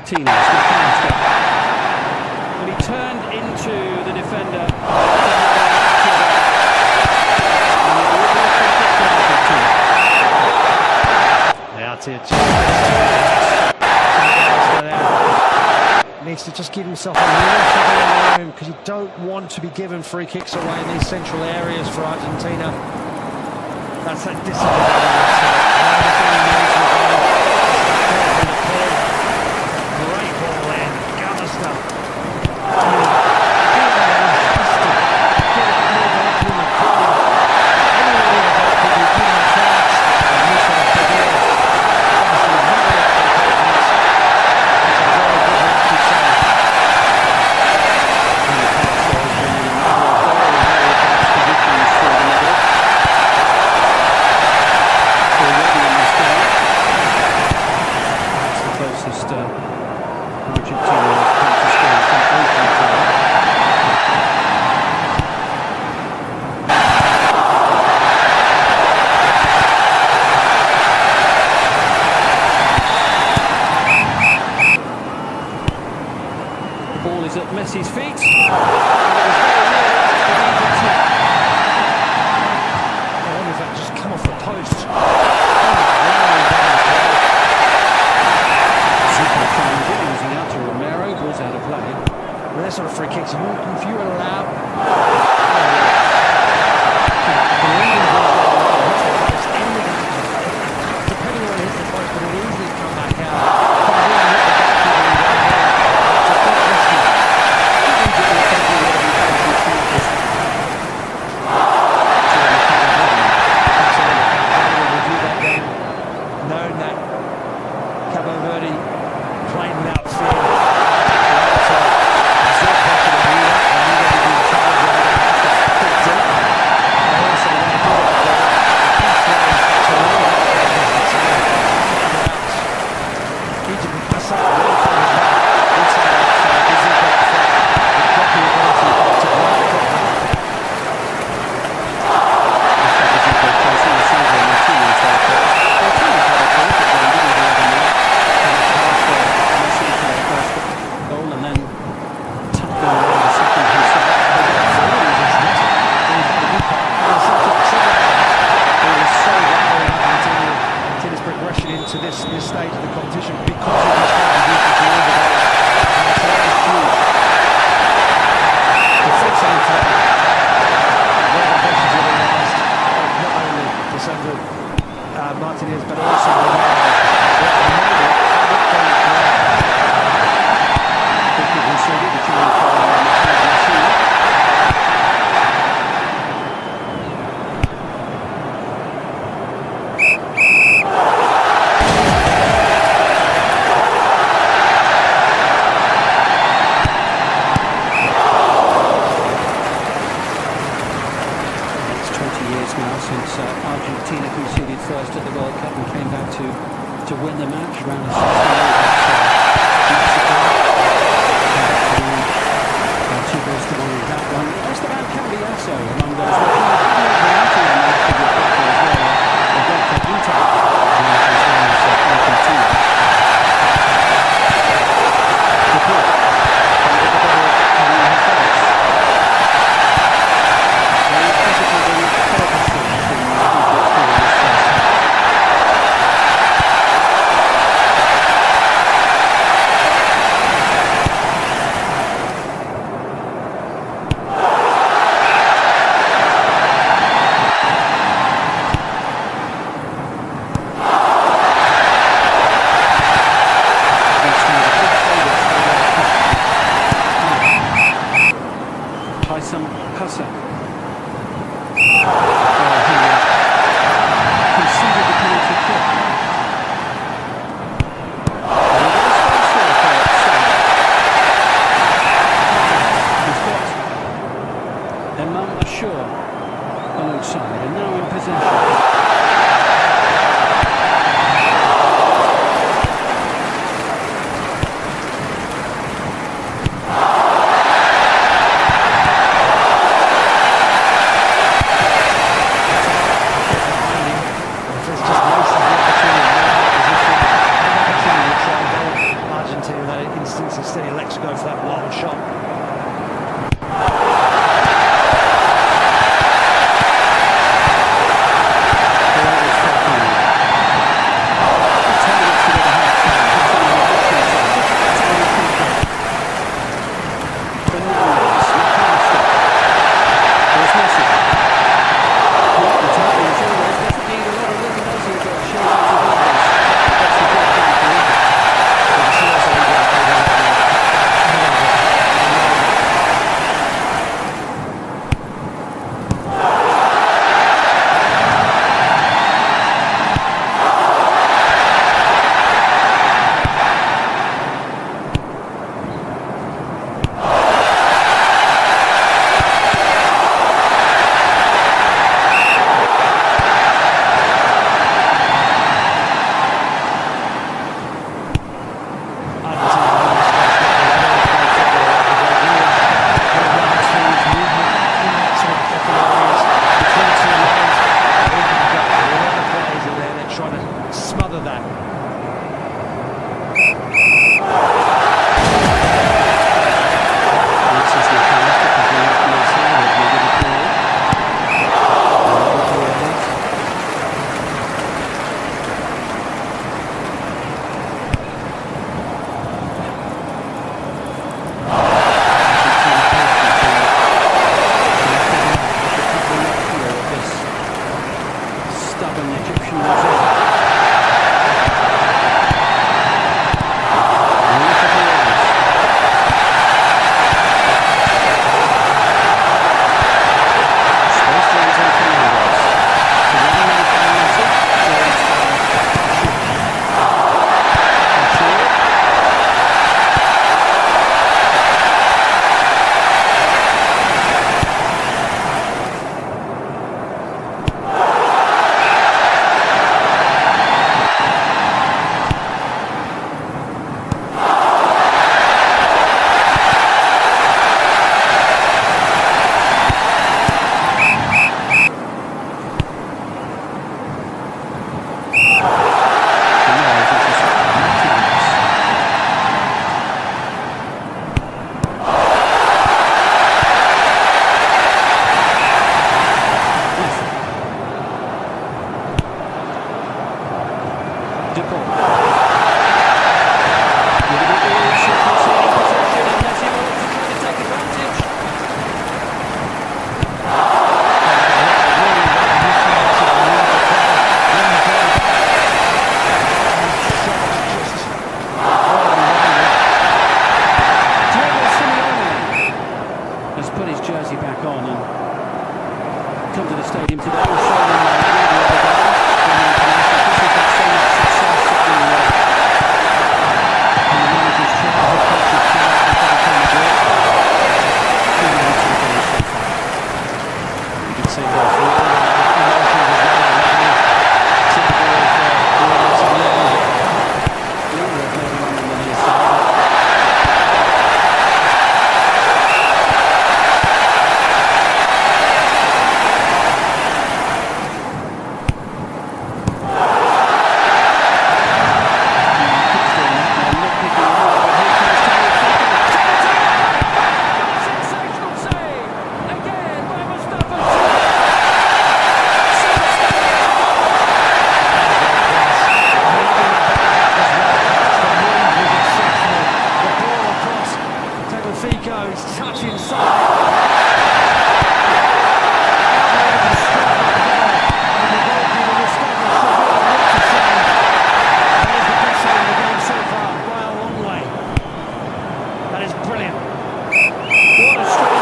Martinez. McAllister. But he turned into the defender. Needs to just give himself a little bit of room, because you don't want to be given free kicks away in these central areas for Argentina. That's that disadvantage. Great ball in, McAllister. Ball is at Messi's feet. That just come off the post. Super challenging, losing out to Romero, ball's out of play. With their sort of free kicks, if you allow depending on his post, but it easily come back out. Into this stage of the competition because of his contribution to all the goals. And so that was huge. The fifth time today, where the questions have been asked, not only to Sandro Martinez, but also Romero. Now since Argentina conceded first at the World Cup and came back to win the match round of 16 Mexico. Two goals to one in that one. Esteban Cambiaso among those some Husser. He conceded the penalty kick. He's got Imam Ashur alongside and now in possession. Argentina, come to the stadium today. We saw them the other day in the international. This has had so much success at the manager's chair, the head coach's chair, Atletico Madrid. Really need to get so far. You can see that through all the emotions as well. Typical of Williams and Leonard. Leonard never run on the near side. Touch inside. That is brilliant. What a strong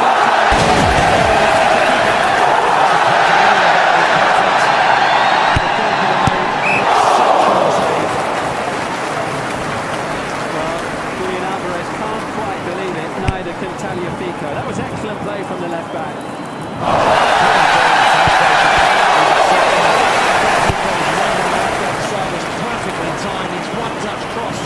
can Tagliafico. That was excellent play from the left back. Was perfectly timed. It's one touch cross.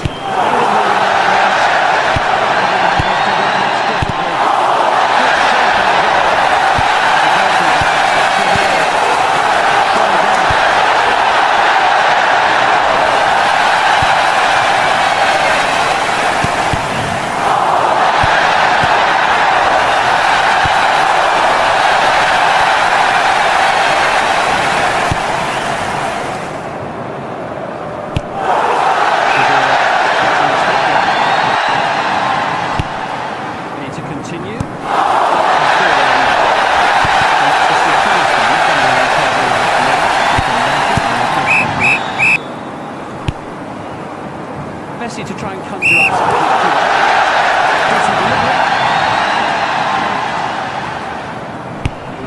Messi to try and conjure up something.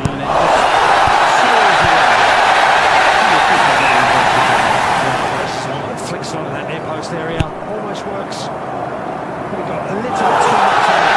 And it just flicks on that near post area. Almost works. But it got a little too much on it.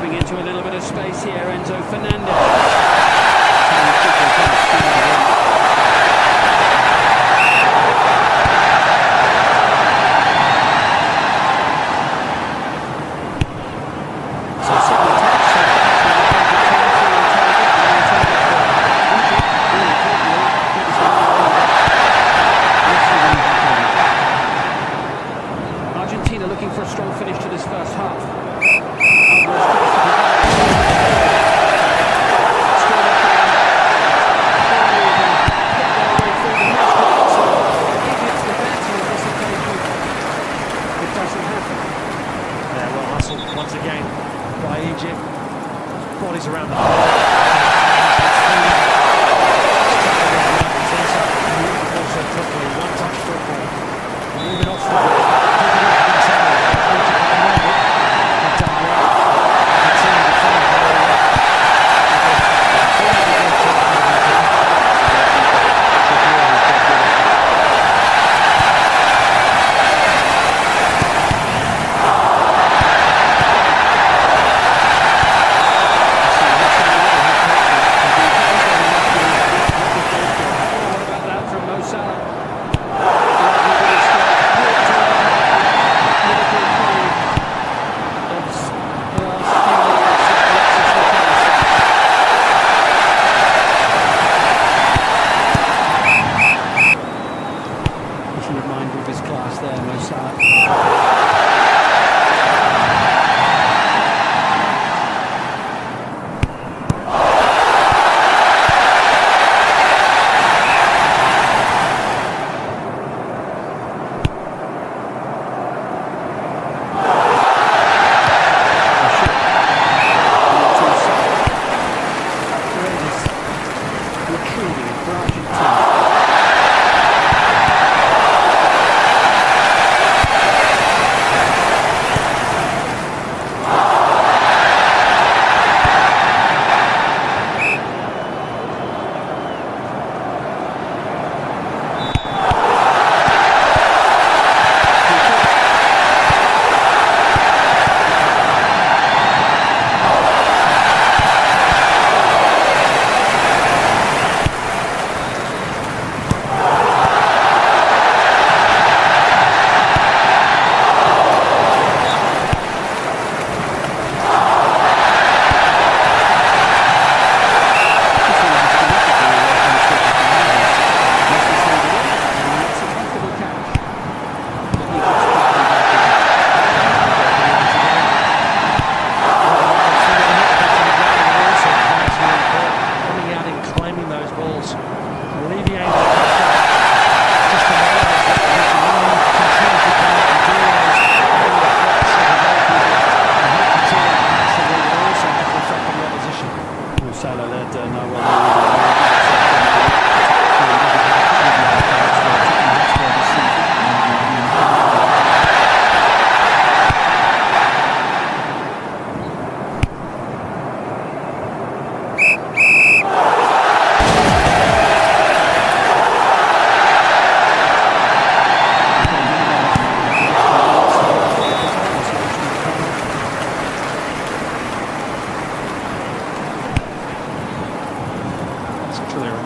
Into a little bit of space here, Enzo Fernandez. Argentina looking for a strong finish to this first half. Once again by Egypt, bodies around the ball. Also quickly, one-touch football, moving off the ball, picking up the tempo. Egypt at the moment have done well. Continue to find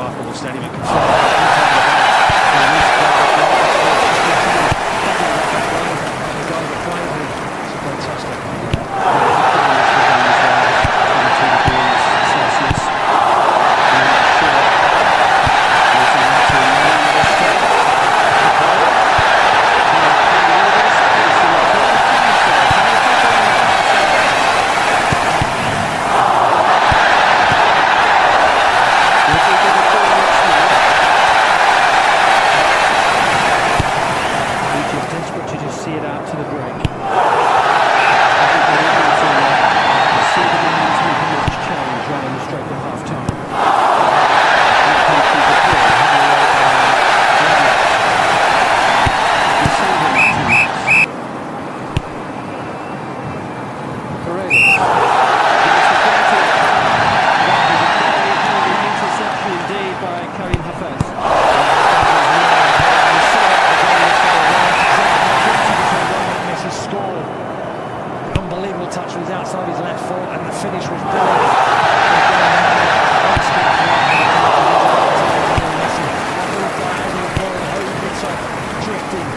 half of the stadium. It can feel like any time of the day. The guys are playing with. It's fantastic. See it out to the break. I think they're able to see the momentum of the match change right in the stroke of half time. Interception indeed by Karim Hafez. Score. Unbelievable touch was outside his left foot, and the finish was brilliant. Drifting.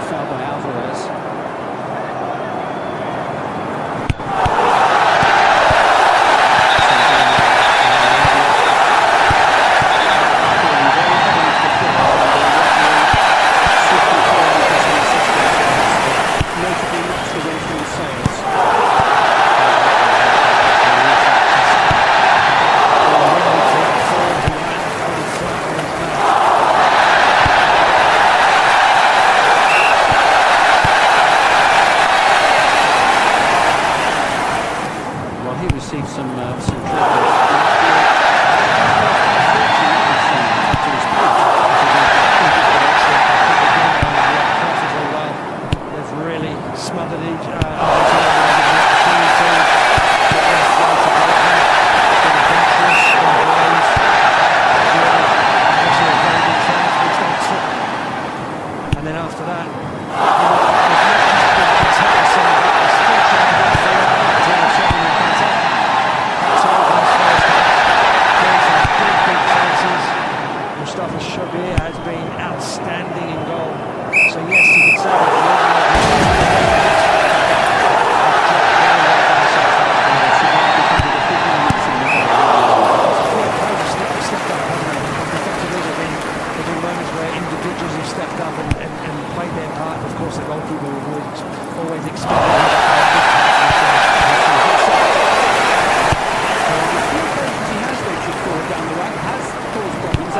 Foul by Alvarez. He received some they've really smothered each and then after that, has been outstanding in goal. So yes, you could say there's been moments where individuals have stepped up and played their part. Of course, the goalkeeper was always expected. He has ventured forward down the right, has caused problems.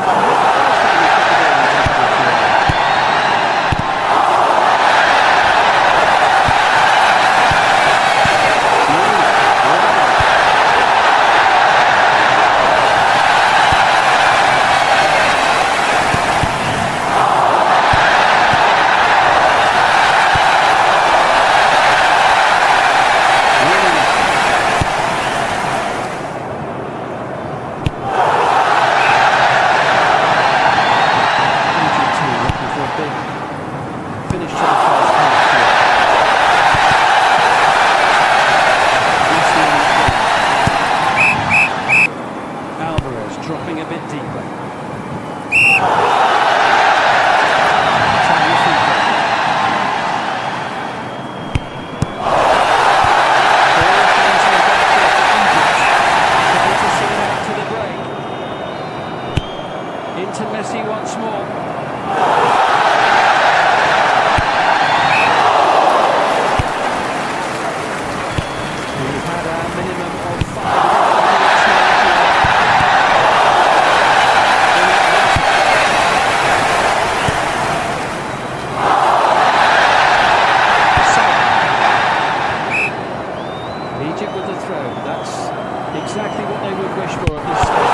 Dropping a bit deeper. Into Messi once more. We've had a minimum of 5 Egypt with the throw. That's exactly what they would wish for at this stage.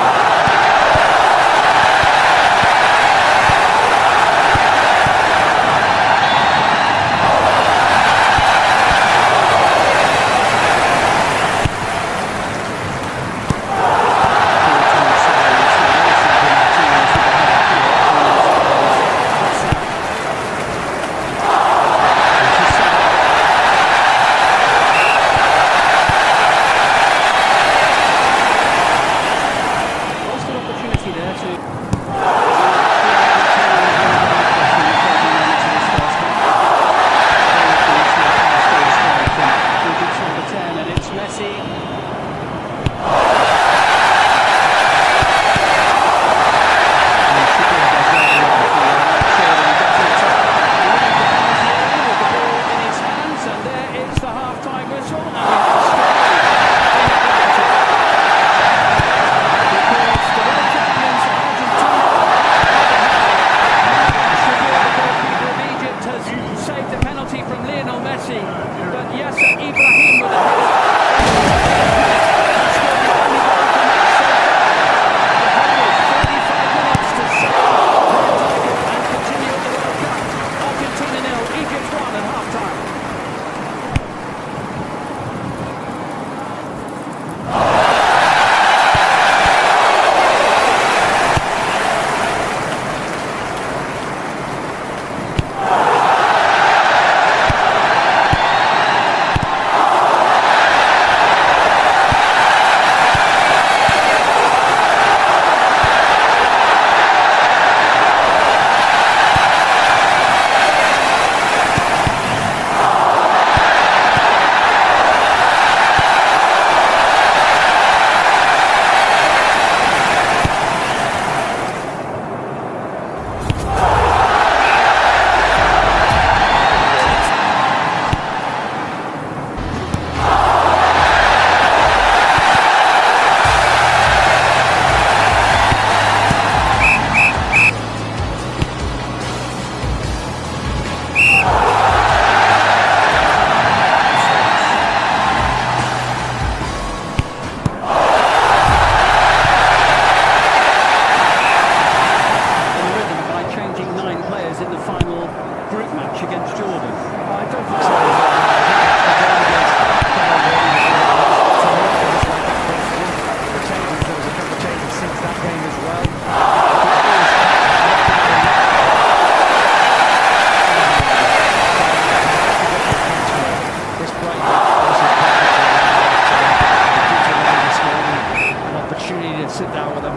now with them,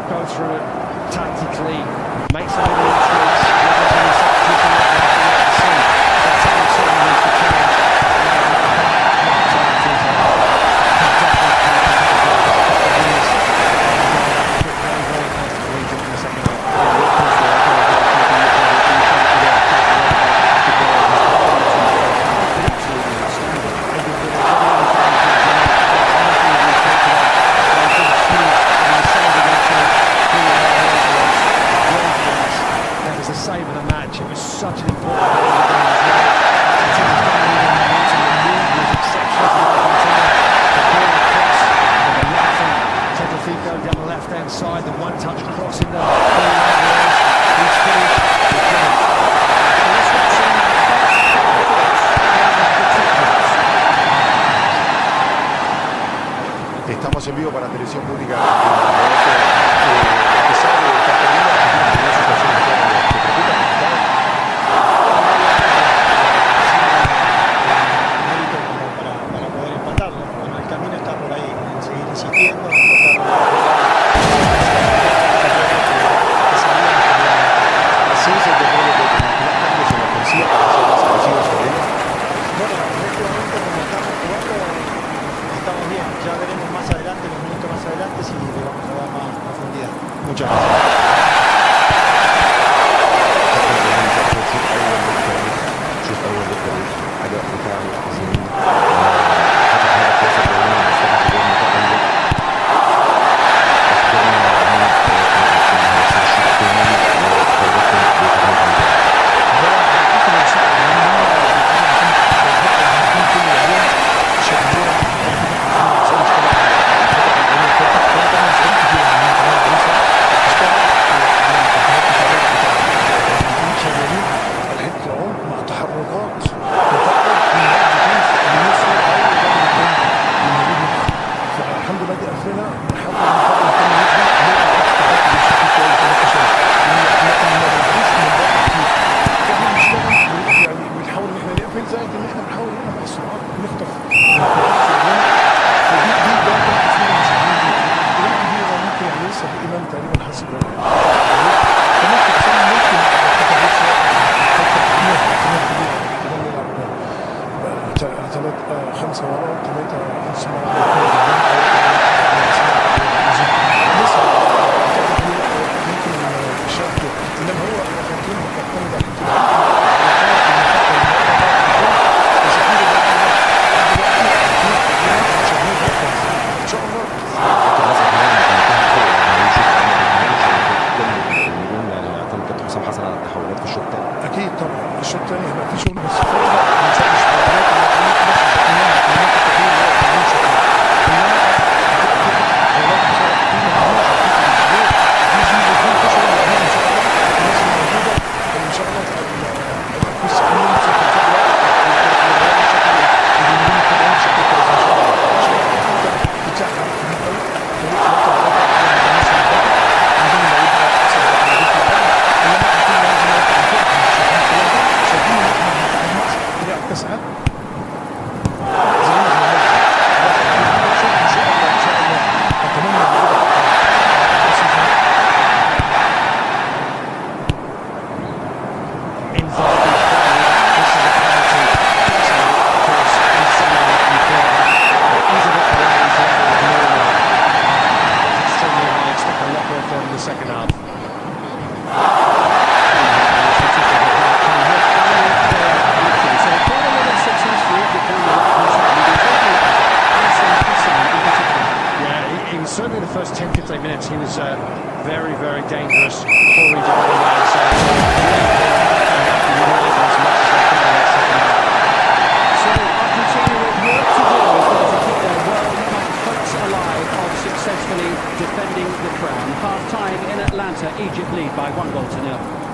go through it tactically, make some little tweaks, whether there's any substitution that we have to see. That's how it's certainly needs to change. Such an important part of the game as well. Argentina's dominating the momentum. The move was exceptional from Argentina. The ball across with the left hand. Tagliafico down the left-hand side. The one-touch cross in the ball areas. He's finished. He's finished. Estamos en vivo para Televisión Pública Argentina. A pesar de estar perdiendo, Argentina tiene una situación de juego. ¿Te preocupa que está? Para poder empatarlo. Bueno, el camino está por ahí, en seguir insistiendo, en Así se te puede ver más cambios en la ofensiva para ser más agresivos sobre ellos. bueno, efectivamente como estamos jugando, estamos bien. Ya veremos más adelante, unos minutos más adelante, si le vamos a dar más profundidad. Muchas gracias. Certainly the first 10-15 minutes he was very, very dangerous before he did go away. So Argentina with work to do as well to keep their World Cup hopes alive of successfully defending the crown. Half-time in Atlanta, Egypt lead by 1-0.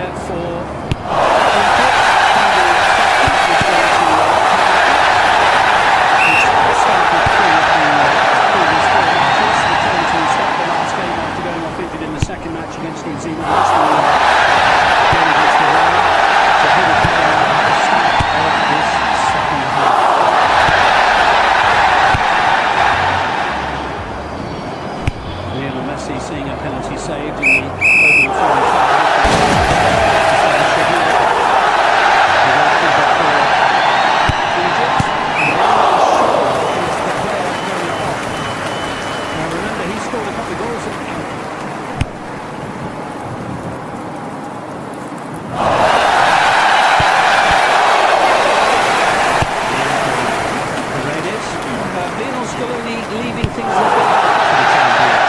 here for Egypt. Started three of the previous four matches. Returned to start the last game after going off injured in the second match against New Zealand. This game against Iran. So he will come out at the start of this second half. Lionel Messi seeing a penalty saved in the opening 45. Leaving things a bit out for the time being.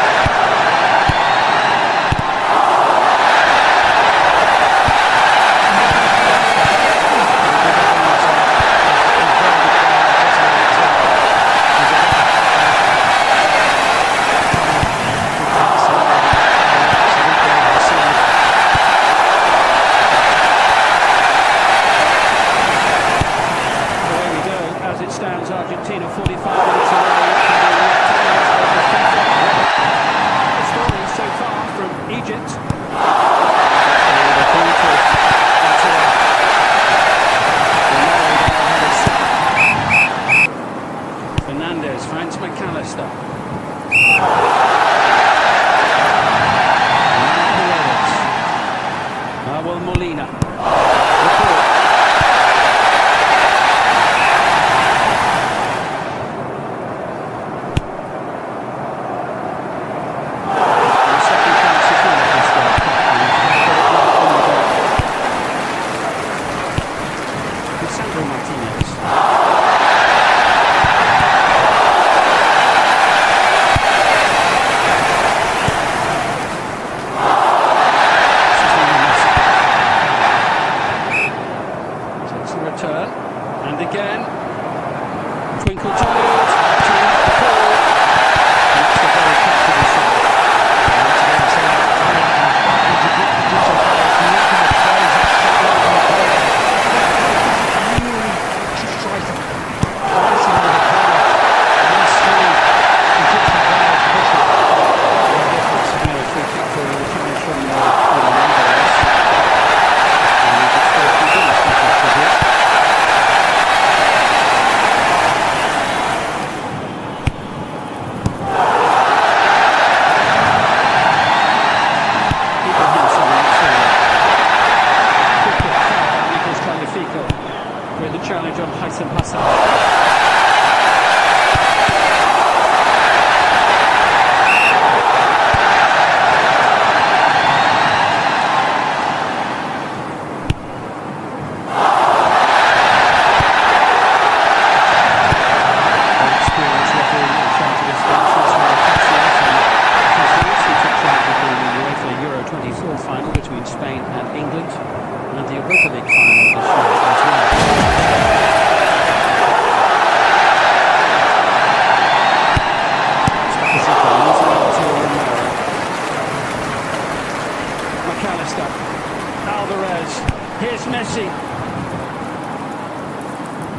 Away we go. As it stands, Argentina 45 minutes away. The story so far from Egypt. Fernandez finds McAllister. Well, Molina. And again, twinkle toes, to the ball. It's a very comfortable side. With the challenge on Haitham Hassan. Experienced referee in charge of his functions from the who took charge of the UEFA Euro 24 final between Spain and England, and the Europa League final this year as well. McAllister, Alvarez, here's Messi.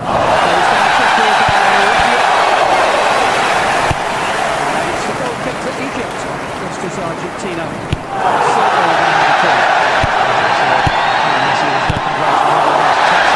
Goes down quickly and it's a goal kick for Egypt, just as Argentina certainly going to have a call. Messi was left and right for the last touch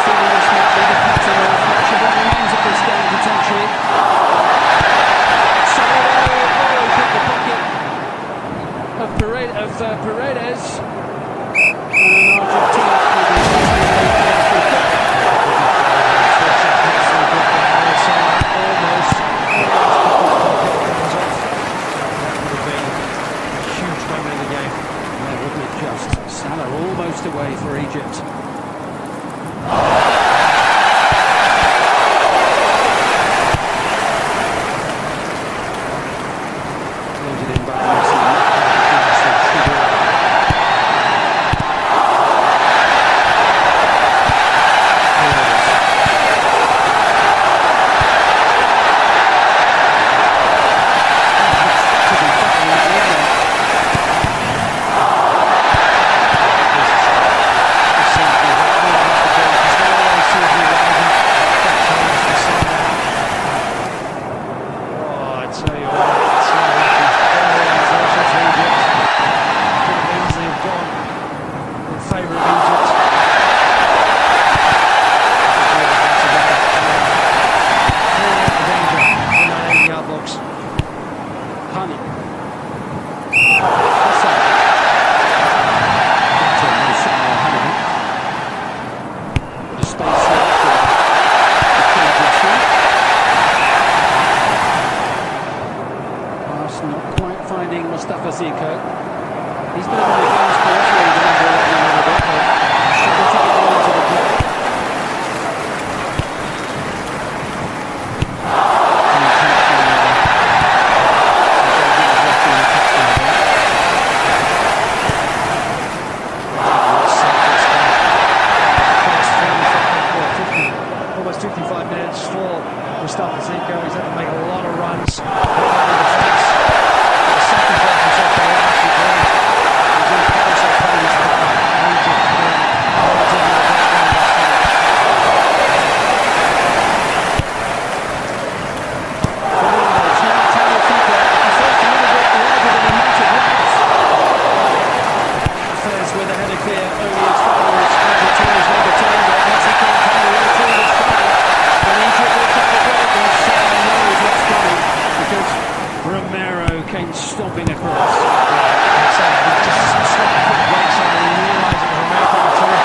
feeling this might be the pattern of much of what remains of this game potentially. Salvador, oh, he picked the pocket of Paredes. And Argentina will be easily making free kick. Salah almost away for Egypt. Loaded in by Messi. Not quite finding Mustafa Zico. He's been on the game's periphery, the number 11 a little bit, but struggled to get into the play. Almost 55 minutes for Mustafa Zico. He's had to make a lot of runs. With a header clear, only as far as Argentina's number 10, but Mexico can really through this try. And Egypt will take the break, and Salah knows what's coming, because Romero came stomping across. Just slightly put the brakes on and he realised it was a mouth on the toe.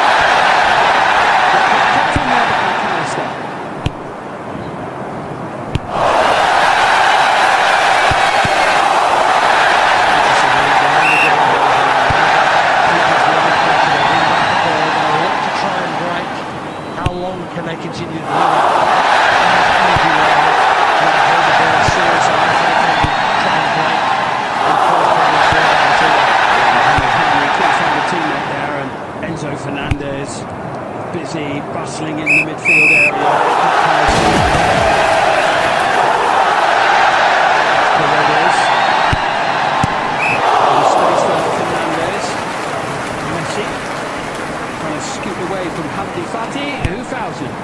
Kept on there by McAllister. Can they continue to do that? Energy level, trying to hold the ball serious, so I think they can try and break and cause problems for Argentina. Henry couldn't find a teammate there, and Enzo Fernandez busy bustling in the midfield area. Paredes. The space for Fernandez. Messi trying to scoot away from Hamdi Fati, who fouls him.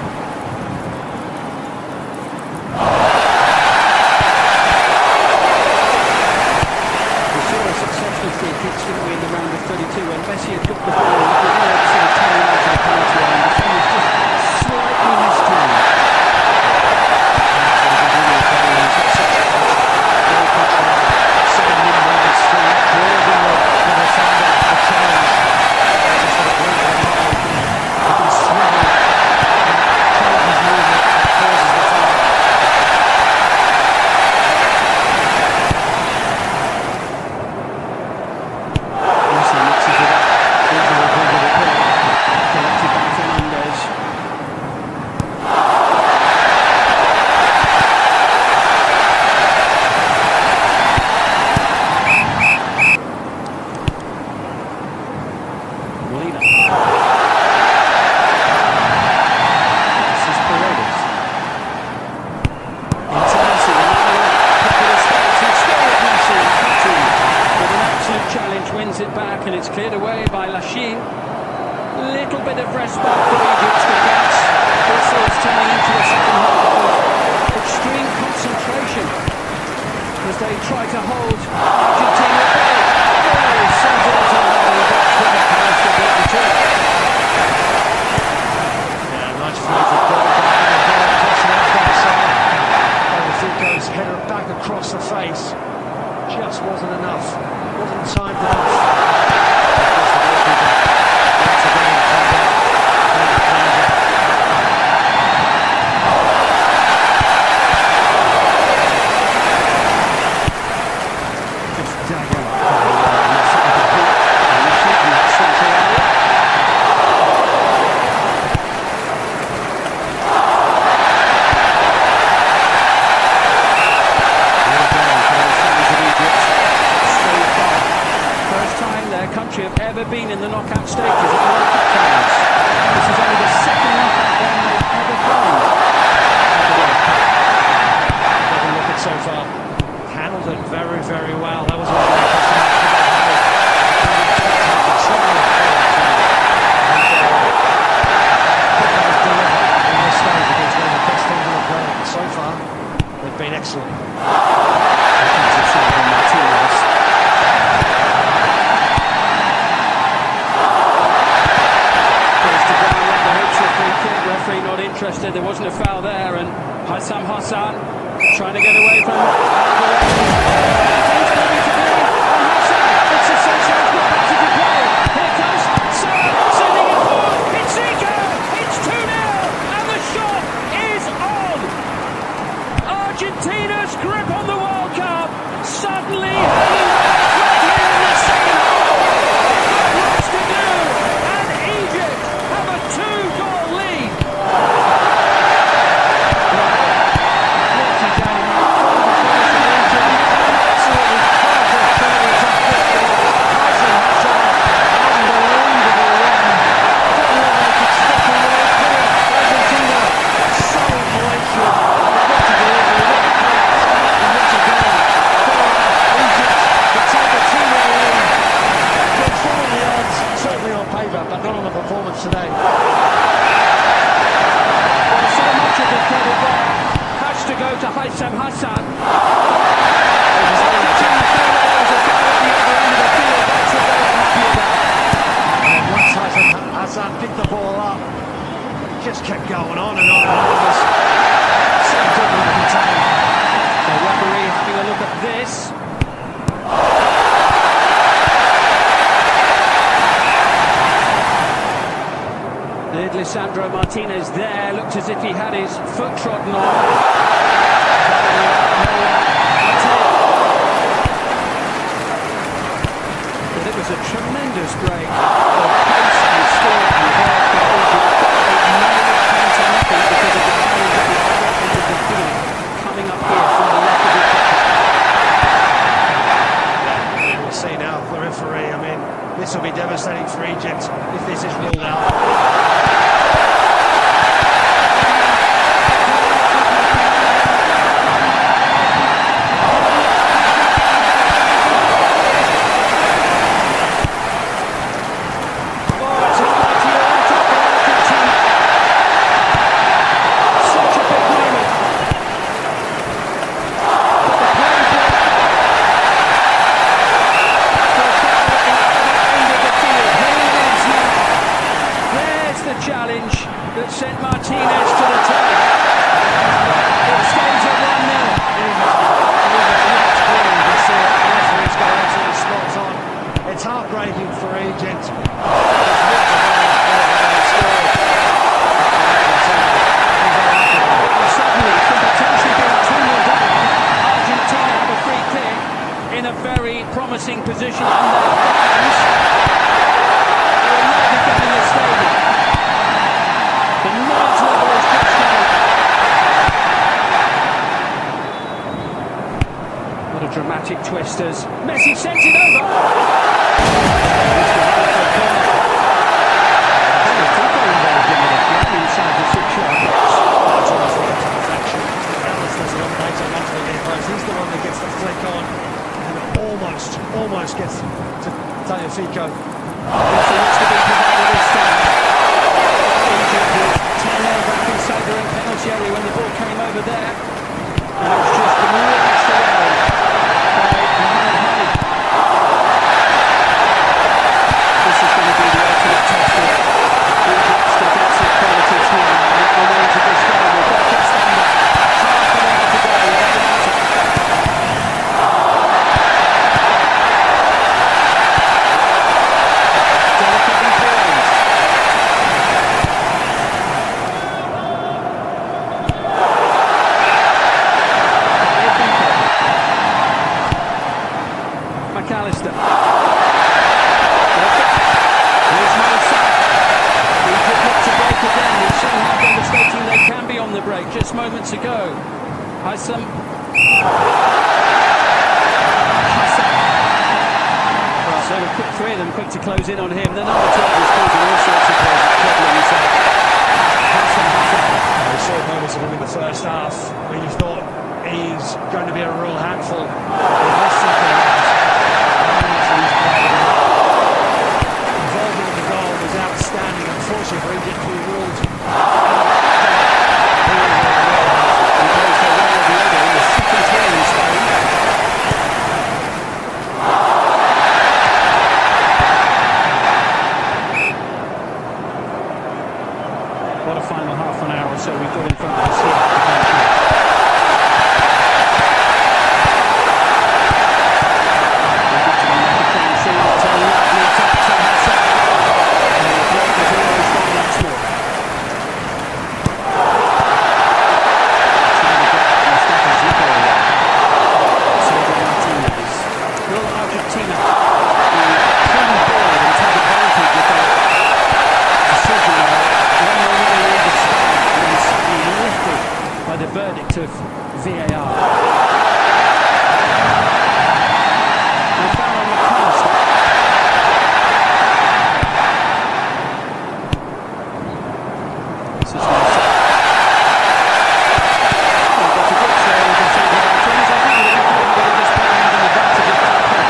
We saw a successful free kick, didn't we, in the round of 32 when Messi had got the ball within a sort of 10 yards of the penalty line. The defenders just slightly mistimed. Wins it back and it's cleared away by Lachine. Little bit of respite for Egypt's defence. This is turning into a second half of extreme concentration as they try to hold Argentina at bay. Oh, sends it into the box with a pass to 32. interested. There wasn't a foul there, and Hassan trying to get away from It's going to be Hassan. It's a sensational passage of play. Here comes Salah, sending it forward. It's Zico. It's 2-0, and the shot is on. Argentina's grip on the World Cup suddenly hanging right here in the second half. Lots to do, and Egypt have a 2-goal lead. But not on the performance today. Well, so much of the credit there has to go to Hassan. And once Hassan picked the ball up, just kept going on and on. So difficult to contain. The referee having a look at this. Lisandro Martinez there looked as if he had his foot trodden on. But it was a tremendous break of pace and skill and work for Egypt. It never came to nothing because of the challenge at the other end of the field coming up here from the left of the pitch. We'll see now the referee. I mean, this will be devastating for Egypt if this is ruled out. Challenge that sent Martinez to the top. It stays at 1-0. It's heartbreaking for Egypt. Suddenly, from potentially being 2-0 down, Argentina have a free kick in a very promising position, and their fans will not be getting the stadium. The noise level is just down. What a dramatic twist as Messi sends it over. Inside the 6-yard box. He's the one that gets the flick on and almost gets to Tagliafico. Messi looks to be provided this time. Egypt with 10-0 back inside their own penalty area when the ball came over there. And it was just launched away by Mohamed Hadi. This is going to be the ultimate test of Egypt's defensive qualities here. And it remains at this game. We've got just under half an hour to go. Delicately poised. McAllister. Here's Mo Salah. Egypt look to break again. We've seen how devastating they can be on the break just moments ago. Hassan. So a quick three of them, quick to close in on him. The number 12 is causing all sorts of problems. We saw moments of him in the first half when you thought he's going to be a real handful. Involvement in the goal was outstanding. Unfortunately for Egypt, he ruled. In the second tier in Spain. What a final half an hour or so we've got in front of us here. Potentially. We'll get to the microphone soon. It's a lovely touch from Hassan. And the block is almost gone once more. Will Argentina be pretty bold and take advantage of that decision when they really understand and suddenly lifted by the verdict of VAR? They found on the cornerstone. This is Marcelo. Well, got a good throw with the centre back. I think it would have been good, but just playing an advantage at that point.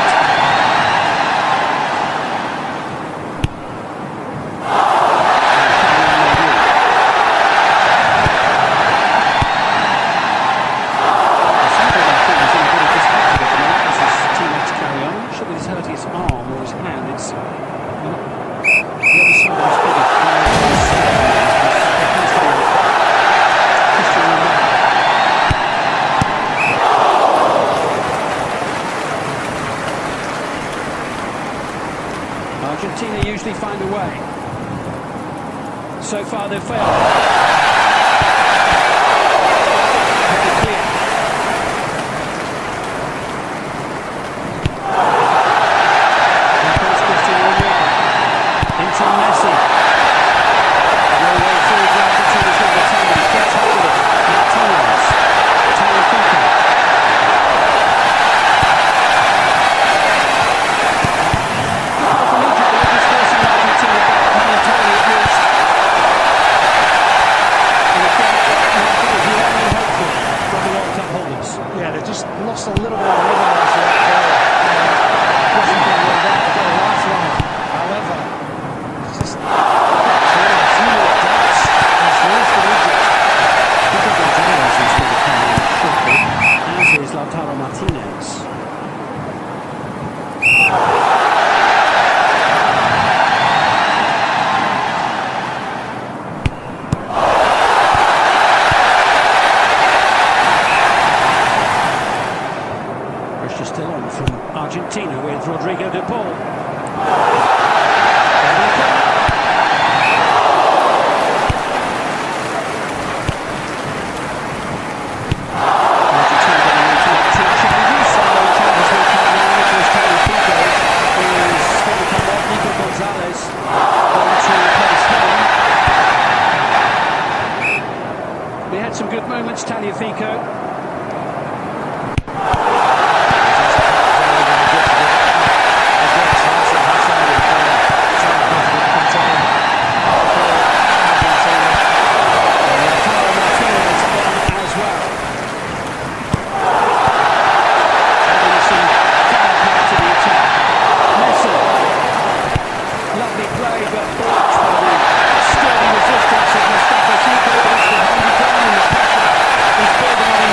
Argentina usually find a way. So far they've failed. Very clear. Here comes Cristiano Ronaldo. Into Messi. No way through for Argentina's number 10, but he gets hold of it. Martinez. Tagliafico. Yeah, they just lost a little bit of rhythm after that goal. Wasn't going well there to go last long. However, it's just a few more doubts as the rest of Egypt. Pico Gonzalez is going to come in quickly, as is Lautaro Martinez. Still on from Argentina with Rodrigo de Paul. Argentina getting into it. Two changes. So changes will come now. Nicolas Tagliafico is going to come off. Nico Gonzalez going to replace him. We had some good moments. Tagliafico. He's building on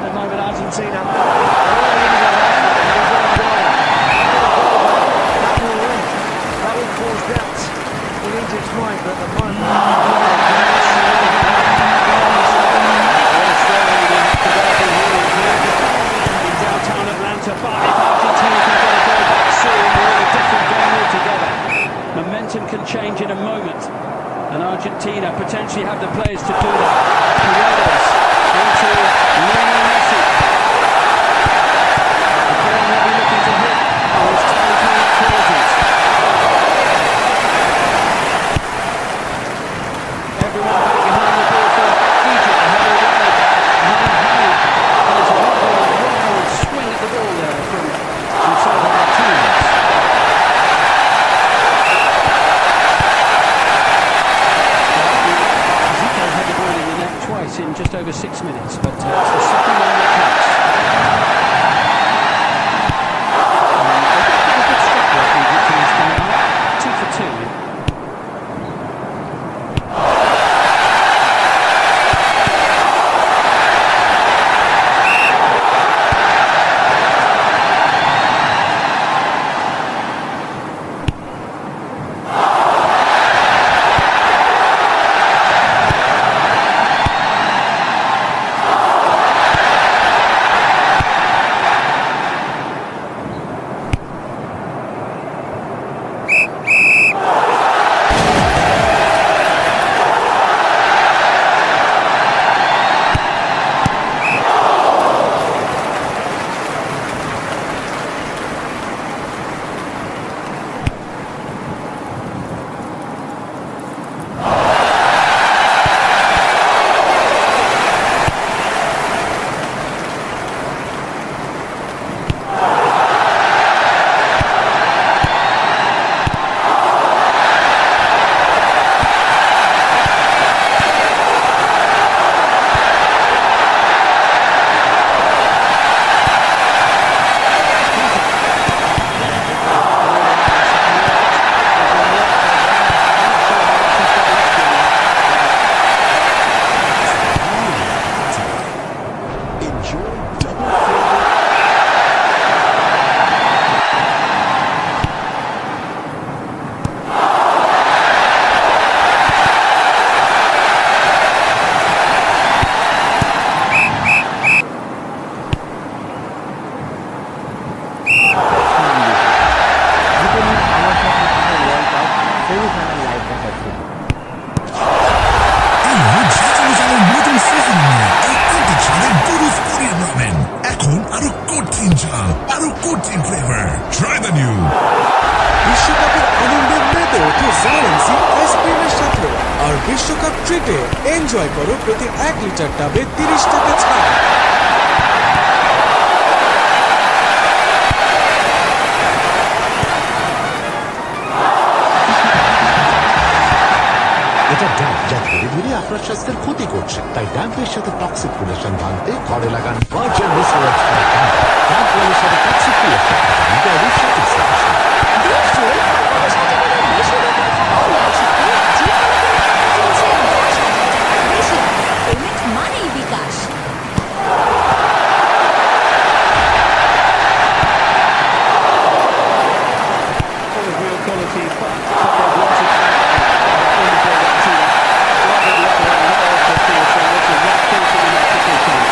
at the moment, Argentina. That will cause doubts in Egypt's mind, but at the moment... In downtown Atlanta, but if Argentina can get a goal back soon, we're in a different game altogether. Momentum can change in a moment, and Argentina potentially have the players to do that. Paredes into Lionel Messi. The ball will be looking to hit on his total qualities. Everyone back behind the ball for Egypt. The header away by Mohamed. There's a wild swing at the ball there from Gonzalo Martinez. Zico had the ball in the net twice in just over 6 minutes, but it's the second one that counts. A good stop there for Egypt in this game. 2 for 2. বিশ্বকাপের আনন্দের মেতেও তো জায়েন্সি আইসক্রিমের সাথে। আর বিশ্বকাপ ট্রিটে enjoy করো প্রতি 1 litre ডাবে 30 টাকা ছাড়। এটা ড্যাম্প যা ধীরে ধীরে আপনার স্বাস্থ্যের ক্ষতি করছে, তাই ড্যাম্পের সাথে টক্সিক রিলেশন ভাঙতে ঘরে লাগান ভার্জিন রিসোর্স ফর ড্যাম্প। ড্যাম্পের সাথে টক্সিক রিলেশন সঠিক সলিউশন। মানেই বিকাশ। Full of real quality, but they've wanted to in the ball up to that. Rather the other way, not off the field, so it's a right thing to the next chance.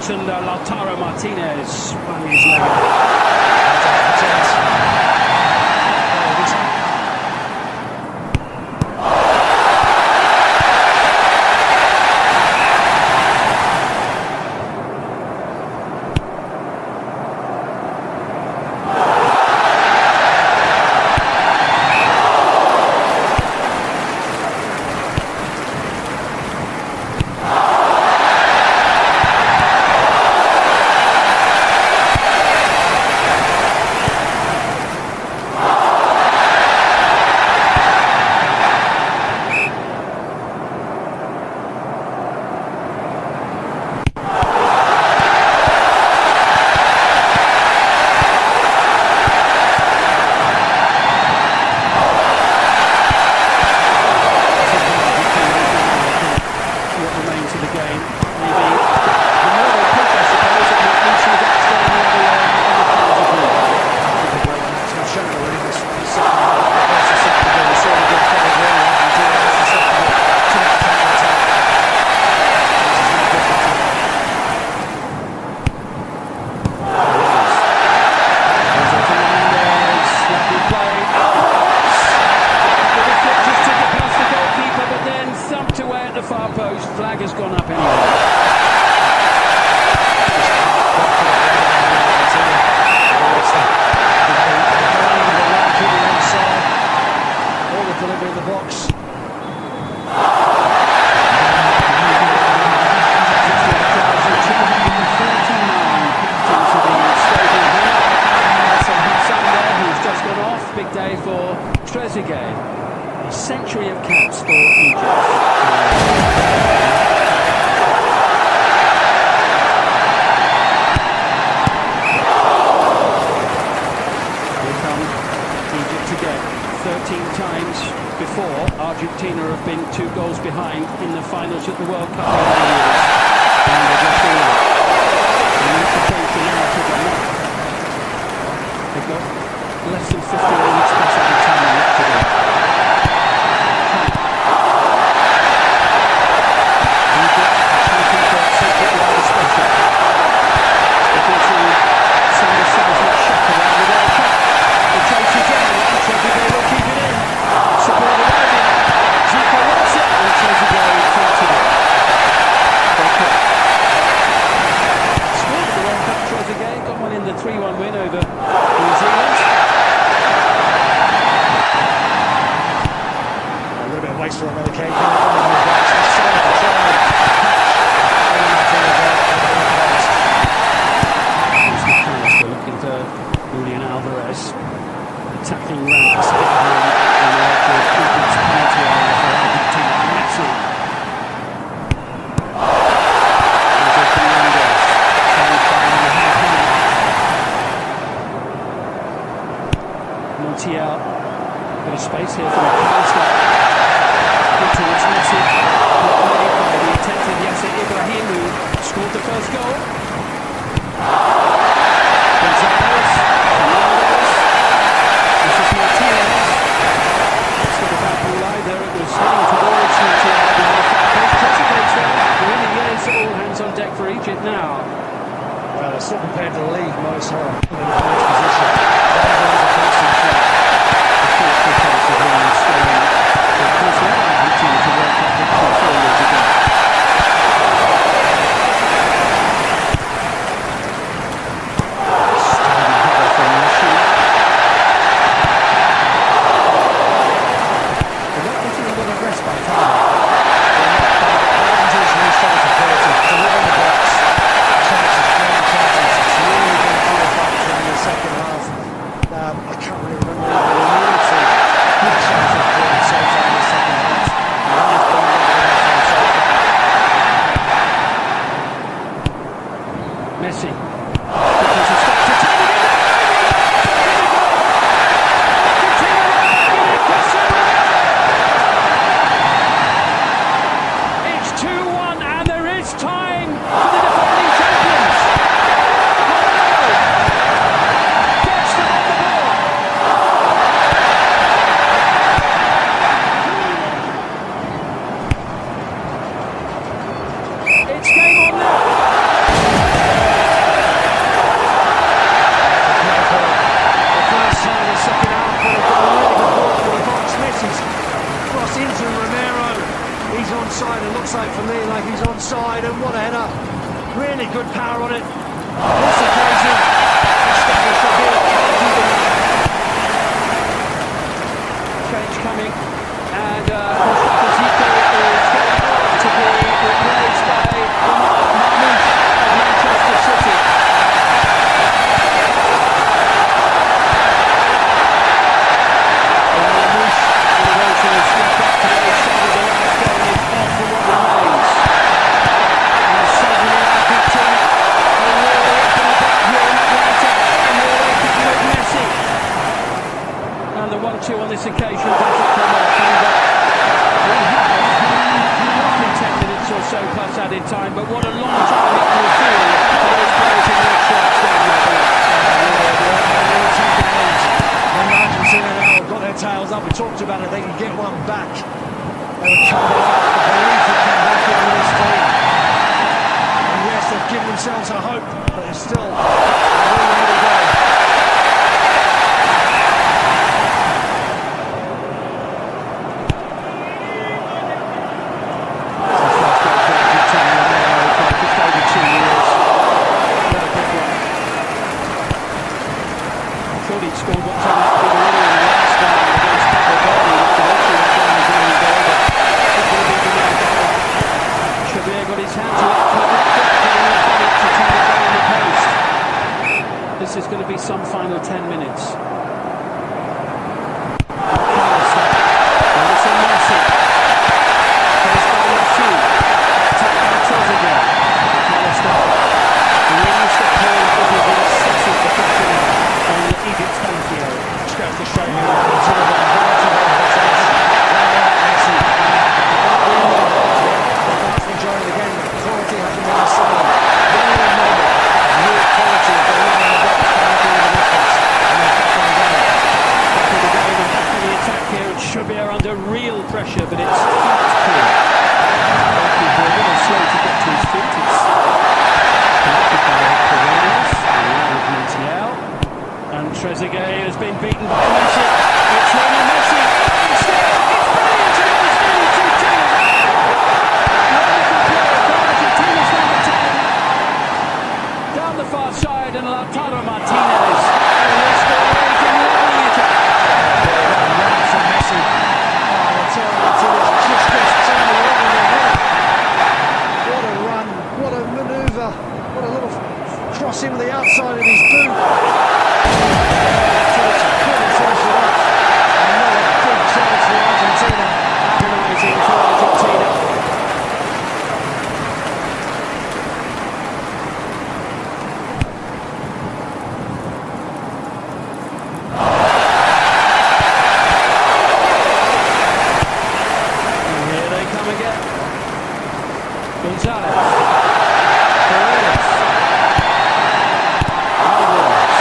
close, and Lautaro Martinez swung his leg. Flag has gone up anyway. All the delivery in the box. Who's just gone off. Big day for Trezeguet. A century of caps for Egypt. Again, 13 times before Argentina have been 2 goals behind in the finals at the World Cup over the years. And they've lost all of it. They need to change the narrative on that. They've got less than 15 minutes plus of the time left to do. Egypt fighting for secret rather special. Looking to send a seismic shock around the World Cup. The chase is on, and Trezeguet will keep it in. Support arriving. Zico wants it, and Trezeguet fights it. Scored the World Cup, Trezeguet. Got one in the 3-1 win over New Zealand. A little bit of waste for another cake. We're looking for Julian Alvarez. Attacking rounds, and the actual Egypt's penalty area for Argentina. Messi. Enzo Fernandez, trying to find the hand. Montiel, bit of space here for McAllister. Good towards Messi. Block made by the attentive Yasser Ibrahim, who scored the first goal. Gonzalez, Fernandez. This is Martinez. It's not a bad ball either. It was heading towards Martinez behind the far post. Trezeguet's there. It really is all hands on deck for Egypt now. Well, they're still prepared to leave most home in the first position. There is a constant threat. The short defence of Ryan Sterling. Of course, led Argentina to World Cup victory 4 years ago. Deliver the box. Chances, chances. It's really been 4 or 5 chances. onside. It looks like for me like he's onside, and what a header. Really good power on it. This occasion, Mustafa Sabir can't do that. Change coming, and Mustafa Ziko is going off to be replaced by Mahmoud of Manchester City. And the 1-2 on this occasion doesn't come off. And we have roughly 10 minutes or so plus added time, but what a long time it will feel for those players in red shirts down there. When Argentina now have got their tails up, we talked about it, they can get one back. They would come back, the belief would come back into this team. And yes, they've given themselves a hope, but there's still a long way to go. He'd scored what's on that good already in the last round against Cabo Verde, which eventually went down as winning goal, but it would have been the goal. Xavier got his hand to it, getting off on it to turn it down the post. This is going to be some final 10 minutes. Melissa Messi. Faced by Messi. Attacked by Trezeguet. McAllister rings the call of the excessive deflection on Egypt's Thancio. Just goes to show you the considerable advantage of Messi. The vast majority, again, the quality hasn't been the same. Very normal, real quality of delivering the box coming through the difference. And they're back in the game. Back in the game and back in the attack here, and Xavier under real pressure, but it's flat clear. Goalkeeper a little slow to get to his feet. It's collected by Corrales, with Montiel. And Trezeguet has been beaten by Messi. It's Lionel Messi. It's there. It's brilliant. And it was nearly 2-2. Wonderful play from Argentina's number 10. Down the far side, and Lautaro Martinez. And this goal is in leveling it up. Run from Messi. Lautaro Martinez just gets turned around in the head. What a run. What a manoeuvre. What a little crossing with the outside of his boot. Agonising for Argentina. And here they come again. Gonzalez. Corrales. Alvarez.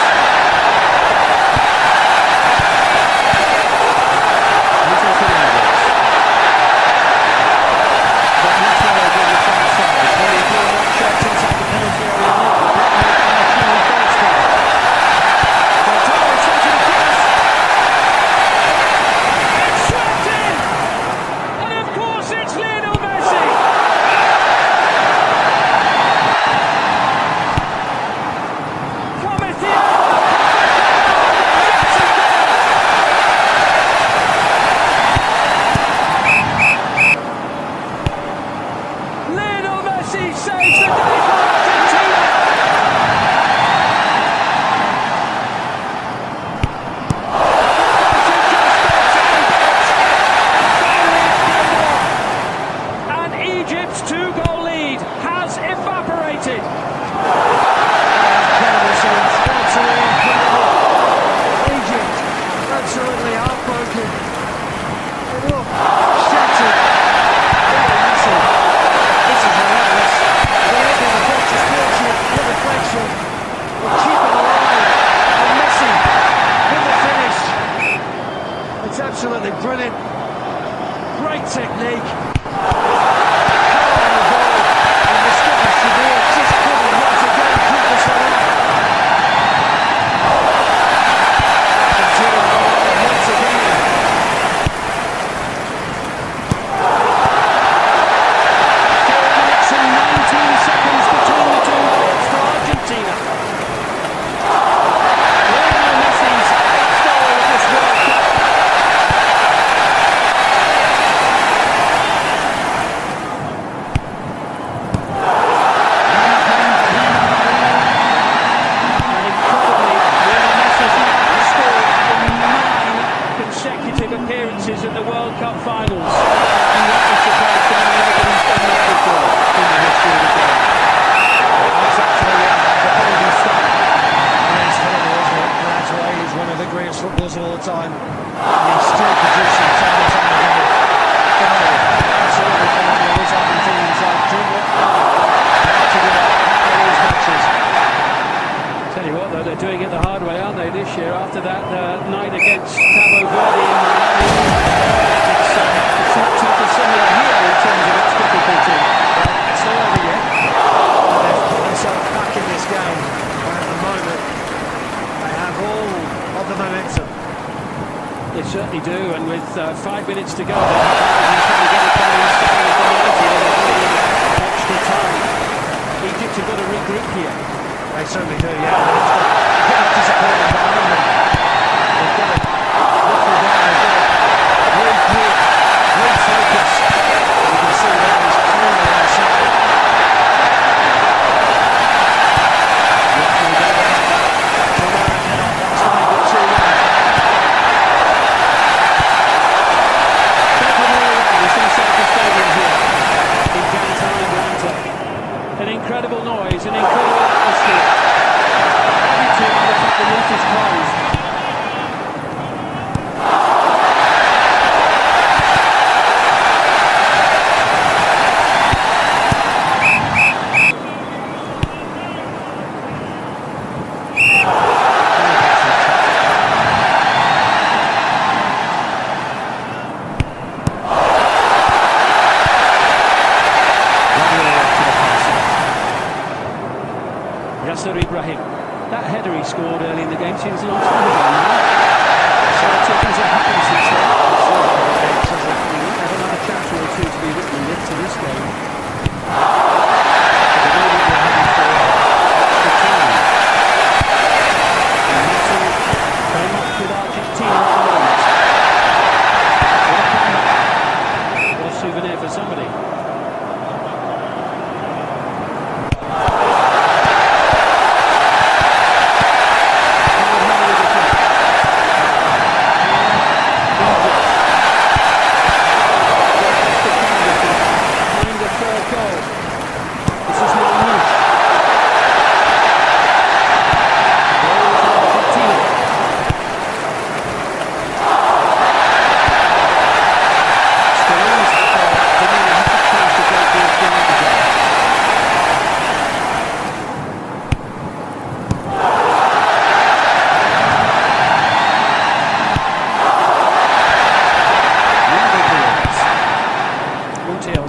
Saves the day for Argentina! And Egypt's 2-goal lead has evaporated. Incredible scenes, absolutely incredible. Egypt, absolutely heartbroken. And look, shattered. This is relentless. The leg in the box is fortunate for deflection. But keep it alive. And Messi with the finish. It's absolutely brilliant. Great technique. Power on the ball. And Mustafa Sabir just couldn't minutes to go. They're trying to get it done inside of the 90. They're needing extra time. Egypt have got to regroup here. They certainly do, yeah. They've disappointed by them. They've got to knuckle down, they've got to regroup, refocus. And you can see that he's clearly outside. An incredible noise, an incredible atmosphere. Every team looks like the roof is closed. Ibrahim. That header he scored early in the game seems a long time ago now. So things have happened since then. There's another chapter or two to be written into this game. But the moment we're heading for extra time. And Messi very much with Argentina at the moment. What a comeback. What a souvenir for somebody.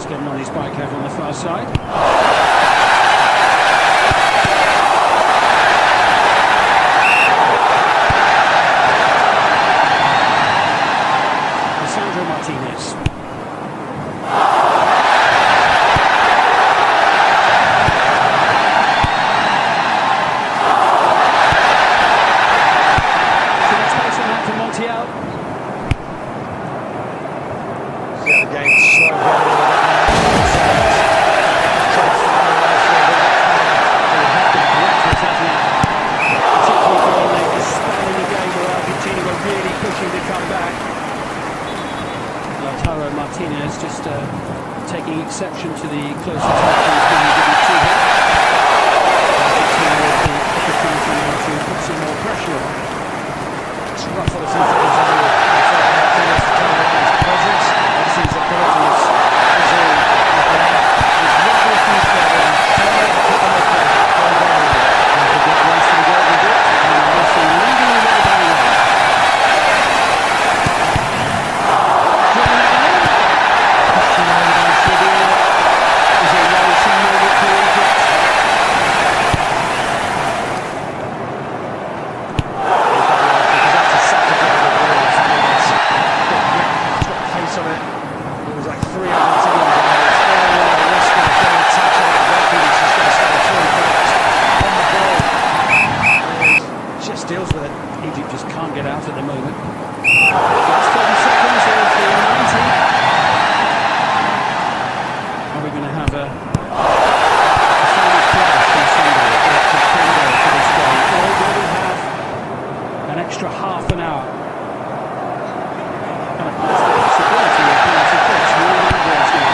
Getting on his bike over on the far side. Alessandro Martinez. Too much space on that for Montiel. Yeah, the game's slowed down. Pushing to come back. Lautaro Martinez just taking exception to the close attention being given to him. Argentina with the opportunity now to put some more pressure on. It's rough on a few things as well. Martinez to turn around his presence. Obviously his ability is all there. He's rubbing a few problems, trying to put them up there. And to get race to the goal we did. And Messi leading the way down there. Deals with it. Egypt just can't get out at the moment. Last 30 seconds of the 90. Are we going to have a final flash from somebody, a contender for this game, or will we have an extra half an hour? And of course the possibility of penalty kicks more than others now.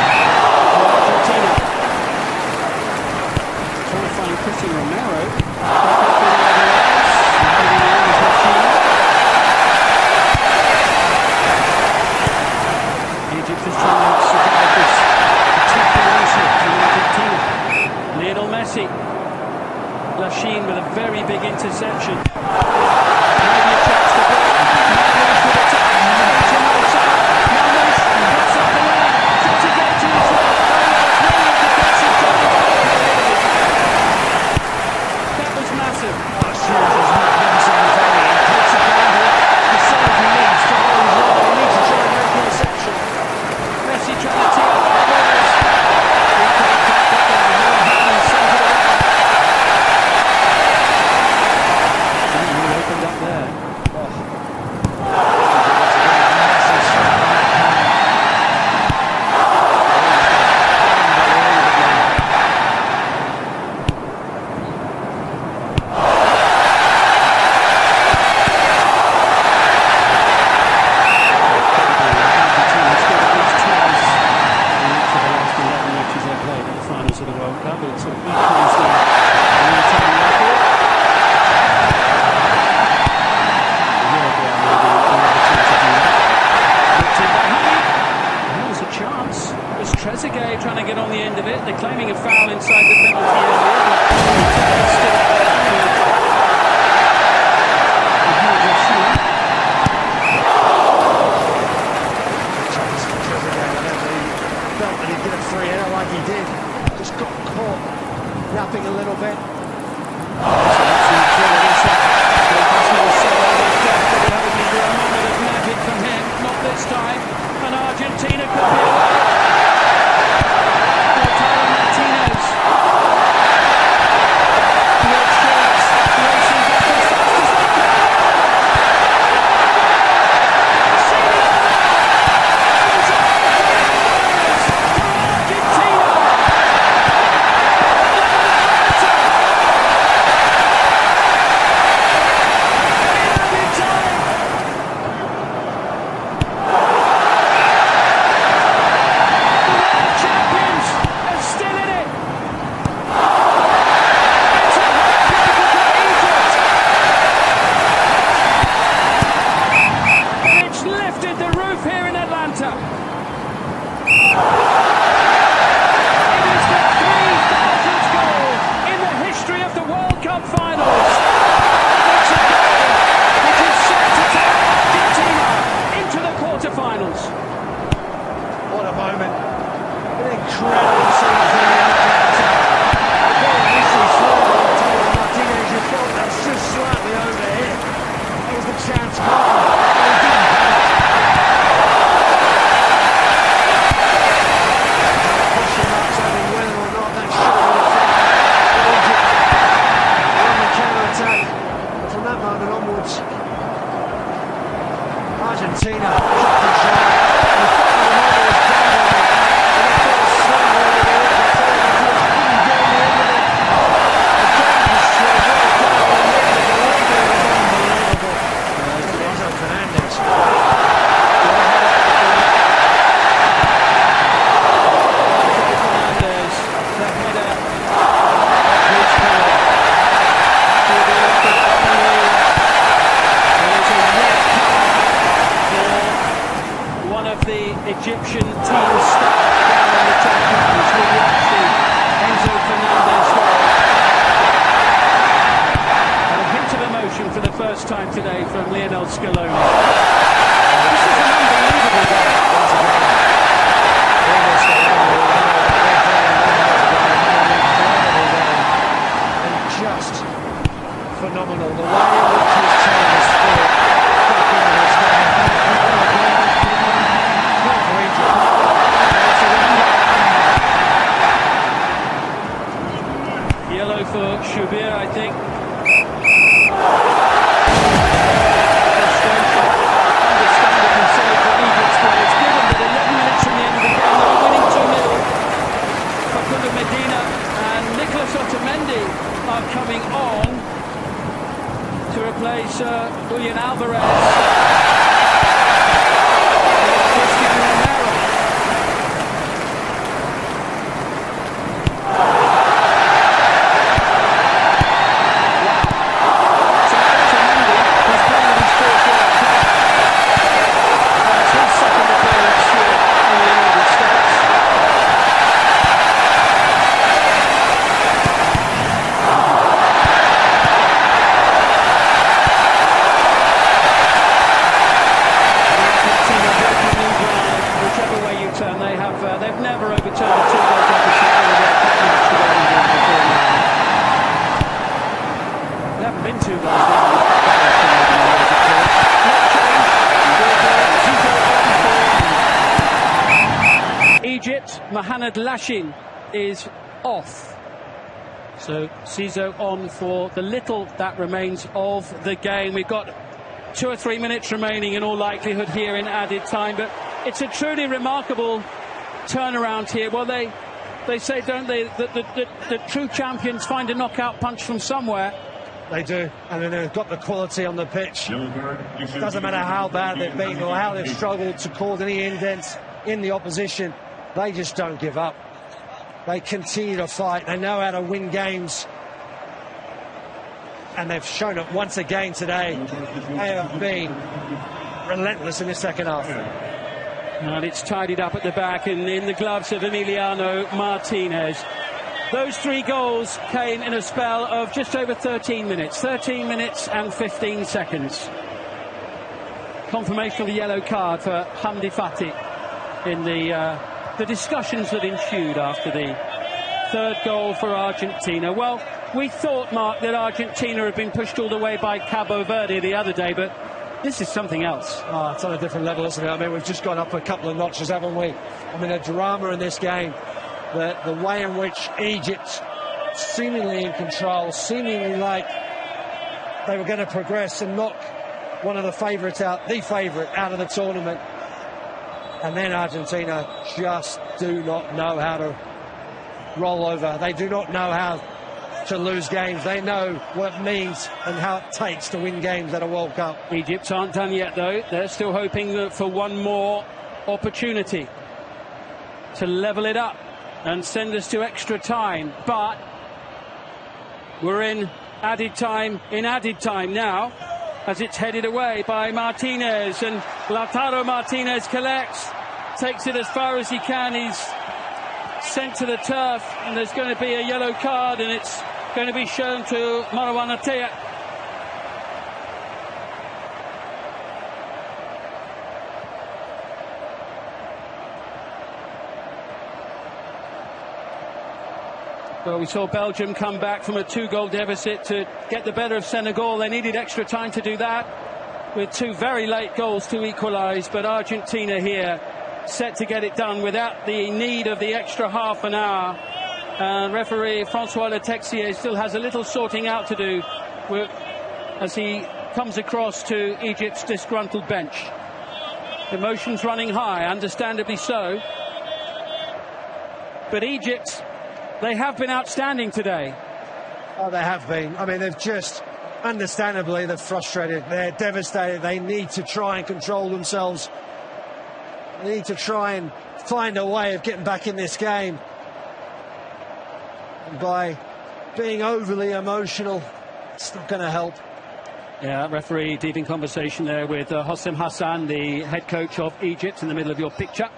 For Argentina. Trying to find Cristian Romero. Egypt is trying to survive this attacking onslaught from Argentina. Lionel Messi. Lachine with a very big interception. Maybe a chance to break. Martinez with a touch. Martinez puts up the line. Tries to get to his right. Brilliant defensive drive. That was massive. That's huge. There's magnificent defending. He takes a gamble. Decided he needs to hold his line. He needs to try and make an interception. finals of the World Cup, but it sort of equals the all-time record. Uruguay will be able to do that. Looked in by Honey. There was a chance. It was Trezeguet trying to get on the end of it. They're claiming a foul inside the penalty area, but it's still up there. Felt that he did a free header like he did. Just got caught napping a little bit. Magic from him, not this time. And Argentina could be away. Lautaro Martinez. Red shirts, racing back as fast as they can. What a moment. An incredible scene here in Atlanta. The ball initially through Lautaro Martinez. You thought that's just slightly over here. That was the chance gone. But he didn't have it. Question marks over whether or not that should have been a foul. Egypt won the counter-attack. But from that moment onwards, Argentina took control. Egyptian team staff down on the checkpoints. We watched the Enzo Fernandez goal. And a hint of emotion for the first time today from Lionel Scaloni. This is an unbelievable goal. And just phenomenal. The way in which his team has scored back into this game. Yellow for Shubir, I think. Understandably so for Egypt's players, given that 11 minutes from the end of the game they were winning 2-0. Facundo Medina and Nicolas Otamendi are coming on to replace Julian Alvarez. They've never overturned a 2-goal deficit in a World Cup match with England before now. There haven't been 2 goals down with Egypt. Mohamed Lashin is off. So Cizo on for the little that remains of the game. We've got 2 or 3 minutes remaining in all likelihood here in added time, but it's a truly remarkable turnaround here. Well, they say, don't they, that the true champions find a knockout punch from somewhere. They do, and then they've got the quality on the pitch. It doesn't matter how bad they've been or how they've struggled to cause any indents in the opposition. They just don't give up. They continue to fight. They know how to win games. And they've shown it once again today. They have been relentless in the second half. And it's tidied up at the back and in the gloves of Emiliano Martinez. Those 3 goals came in a spell of just over 13 minutes. 13 minutes and 15 seconds. Confirmation of the yellow card for Hamdi Fati in the discussions that ensued after the 3rd goal for Argentina. Well, we thought, Mark, that Argentina had been pushed all the way by Cabo Verde the other day, but this is something else. Oh, it's on a different level, isn't it? I mean, we've just gone up a couple of notches, haven't we? I mean, a drama in this game. The way in which Egypt, seemingly in control, seemingly like they were going to progress and knock one of the favourites out, the favourite, out of the tournament. And then Argentina just do not know how to roll over. They do not know how to lose games. They know what it means and how it takes to win games at a World Cup. Egypt aren't done yet, though. They're still hoping for one more opportunity to level it up and send us to extra time. But we're in added time now, as it's headed away by Martinez, and Lautaro Martinez collects, takes it as far as he can. He's sent to the turf, and there's going to be a yellow card, and it's going to be shown to Marwan Atiyah. Well, we saw Belgium come back from a 2-goal deficit to get the better of Senegal. They needed extra time to do that, with 2 very late goals to equalise. But Argentina here set to get it done without the need of the extra half an hour. And referee Francois Letexier still has a little sorting out to do as he comes across to Egypt's disgruntled bench. Emotions running high, understandably so. But Egypt, they have been outstanding today. Oh, they have been. I mean, they've just, understandably, they're frustrated. They're devastated. They need to try and control themselves. They need to try and find a way of getting back in this game. And by being overly emotional, it's not going to help. Yeah, referee deep in conversation there with Hossam Hassan, the head coach of Egypt, in the middle of your picture.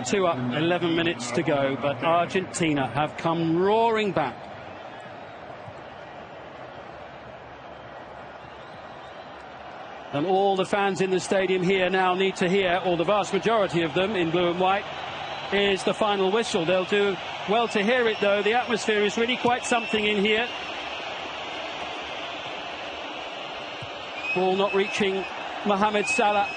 Two up, 11 minutes to go, but Argentina have come roaring back. And all the fans in the stadium here now need to hear, or the vast majority of them in blue and white, is the final whistle. They'll do well to hear it, though. The atmosphere is really quite something in here. Ball not reaching Mohamed Salah,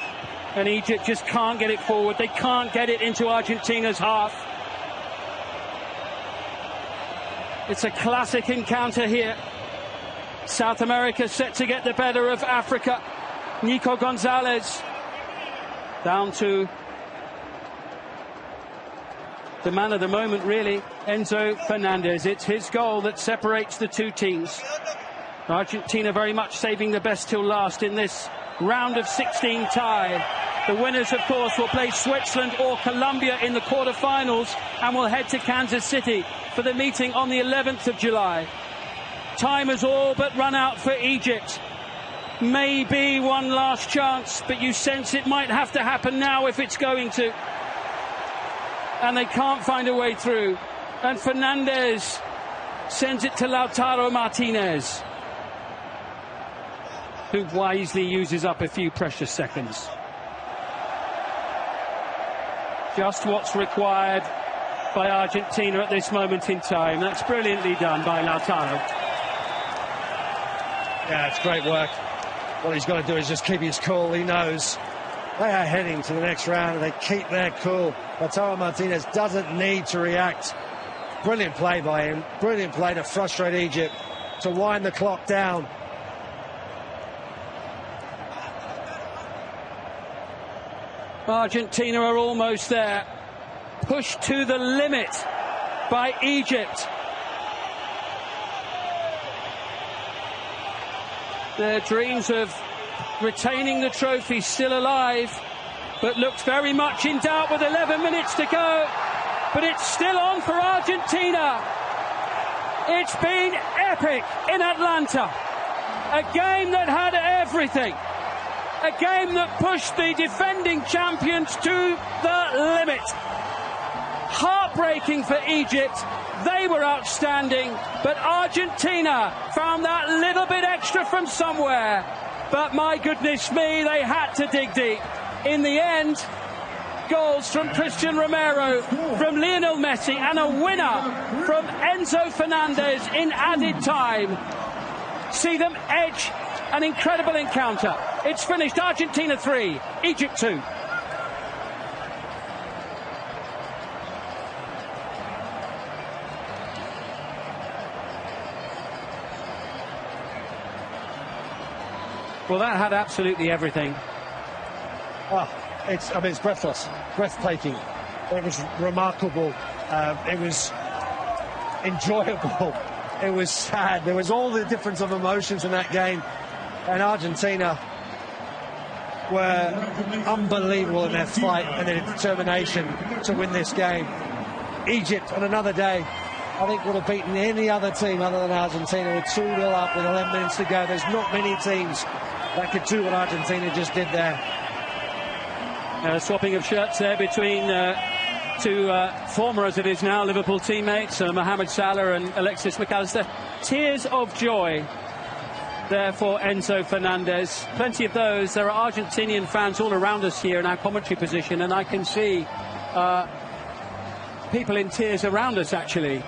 and Egypt just can't get it forward. They can't get it into Argentina's half. It's a classic encounter here. South America set to get the better of Africa. Nico Gonzalez down to the man of the moment, really, Enzo Fernandez. It's his goal that separates the two teams. Argentina very much saving the best till last in this round of 16 tie. The winners, of course, will play Switzerland or Colombia in the quarterfinals and will head to Kansas City for the meeting on the 11th of July. Time has all but run out for Egypt. Maybe one last chance, but you sense it might have to happen now if it's going to. And they can't find a way through. And Fernandez sends it to Lautaro Martinez, who wisely uses up a few precious seconds. Just what's required by Argentina at this moment in time. That's brilliantly done by Lautaro. Yeah, it's great work. What he's got to do is just keep his cool. He knows they are heading to the next round and they keep their cool. Lautaro Martinez doesn't need to react. Brilliant play by him. Brilliant play to frustrate Egypt, to wind the clock down. Argentina are almost there. Pushed to the limit by Egypt. Their dreams of retaining the trophy, still alive, but looks very much in doubt with 11 minutes to go. But it's still on for Argentina. It's been epic in Atlanta. A game that had everything. A game that pushed the defending champions to the limit. Heartbreaking for Egypt. They were outstanding, but Argentina found that little bit extra from somewhere. But my goodness me, they had to dig deep. In the end, goals from Christian Romero, from Lionel Messi, and a winner from Enzo Fernandez in added time see them edge an incredible encounter. It's finished Argentina 3, Egypt 2. Well, that had absolutely everything. Oh, it's breathless, breathtaking. It was remarkable. It was enjoyable. It was sad. There was all the difference of emotions in that game. And Argentina were unbelievable in their fight and their determination to win this game. Egypt, on another day, I think would have beaten any other team other than Argentina with 2-0 up with 11 minutes to go. There's not many teams that could do what Argentina just did there. Swapping of shirts there between two former, as it is now, Liverpool teammates, Mohamed Salah and Alexis McAllister. Tears of joy there for Enzo Fernandez. Plenty of those. There are Argentinian fans all around us here in our commentary position, and I can see people in tears around us, actually,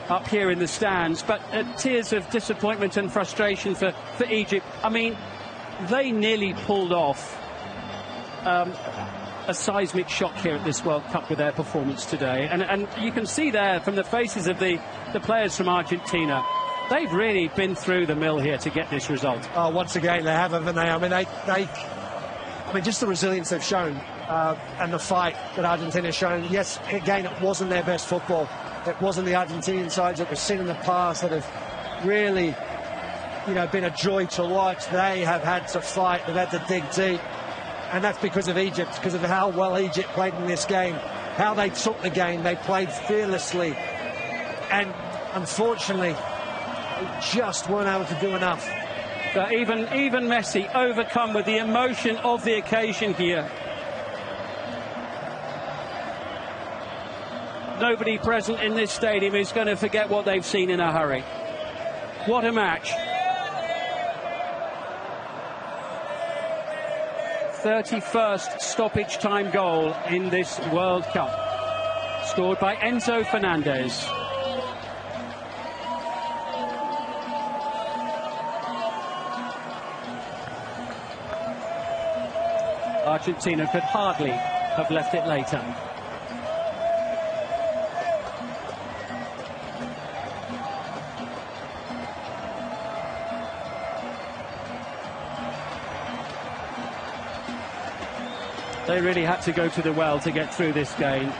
up here in the stands. But tears of disappointment and frustration for Egypt. I mean, they nearly pulled off a seismic shock here at this World Cup with their performance today. And you can see there from the faces of the players from Argentina, they've really been through the mill here to get this result. Oh, once again, they have, haven't they? I mean, just the resilience they've shown and the fight that Argentina's shown. Yes, again, it wasn't their best football. It wasn't the Argentinian sides that we've seen in the past that have really, been a joy to watch. They have had to fight. They've had to dig deep. And that's because of Egypt, because of how well Egypt played in this game, how they took the game. They played fearlessly. And unfortunately, they just weren't able to do enough. But even Messi overcome with the emotion of the occasion here. Nobody present in this stadium is going to forget what they've seen in a hurry. What a match. 31st stoppage time goal in this World Cup, scored by Enzo Fernandez. Argentina could hardly have left it later. They really had to go to the well to get through this game.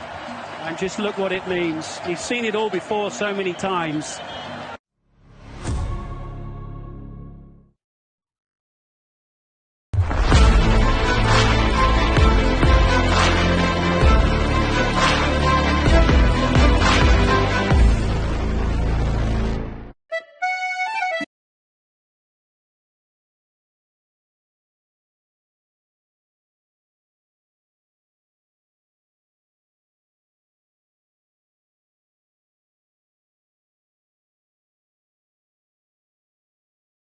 And just look what it means. He's seen it all before so many times.